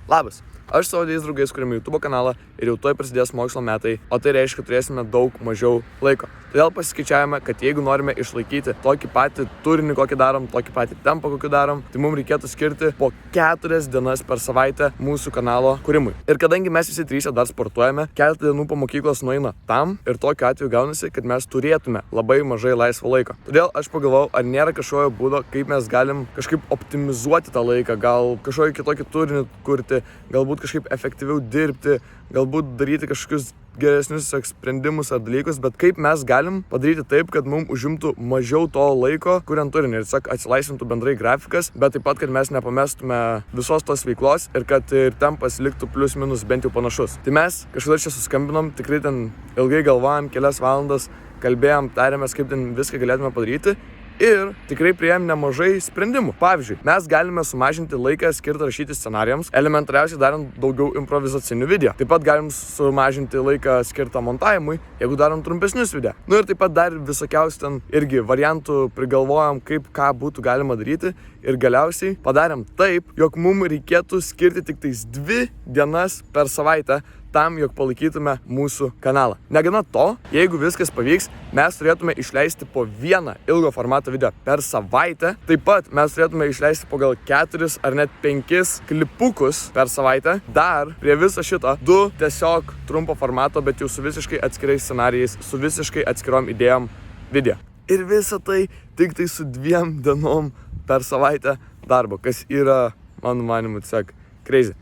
Labas, aš savo dėjais draugais kuriame YouTube kanalą ir jau tuoj prasidės mokslo metai, o tai reiškia, kad turėsime daug mažiau laiko. Todėl pasiskaičiavome, kad jeigu norime išlaikyti tokį patį turinį, kokį darom, tokį patį tempą, kokį darom, tai mums reikėtų skirti po 4 dienas per savaitę mūsų kanalo kūrimui. Ir kadangi mes visi 3 dar sportuojame, keletą dienų po mokyklos nueina tam ir tokiu atveju gaunasi, kad mes turėtume labai mažai laisvo laiko. Todėl aš pagalvojau, ar nėra kažkokio būdo, kaip mes galim kažkaip optimizuoti tą laiką, gal kažkokį kitokį turinį kurti, galbūt kažkaip efektyviau dirbti, galbūt daryti kažkokius geresnius sprendimus ar dalykus, bet kaip mes galim padaryti taip, kad mums užimtų mažiau to laiko, kuriant turinį ir atsilaisvintų bendrai grafikas, bet taip pat, kad mes nepamestume visos tos veiklos ir kad ir tempas liktų plius minus bent jau panašus. Tai mes kažkada čia suskambinom, tikrai ten ilgai galvojom, kelias valandas kalbėjom, tarėmės, kaip ten viską galėtume padaryti. Ir tikrai priėjom nemažai sprendimų. Pavyzdžiui, mes galime sumažinti laiką skirtą rašyti scenarijams, elementariausiai darant daugiau improvizacinių video. Taip pat galim sumažinti laiką skirtą montavimui, jeigu darom trumpesnius video. Ir taip pat dar visokiausių ten irgi variantų prigalvojom, kaip ką būtų galima daryti. Ir galiausiai padarėm taip, jog mums reikėtų skirti tik tais 2 dienas per savaitę tam, jog palaikytume mūsų kanalą. Negana to, jeigu viskas pavyks, mes turėtume išleisti po 1 ilgo formato video per savaitę. Taip pat mes turėtume išleisti po gal 4 ar net 5 klipukus per savaitę. Dar prie viso šito 2 tiesiog trumpo formato, bet jau su visiškai atskirais scenarijais, su visiškai atskirom idėjom video. Ir visa tai tik tai su 2 dienom per savaitę darbo, kas yra, mano manimu, tiesiog crazy.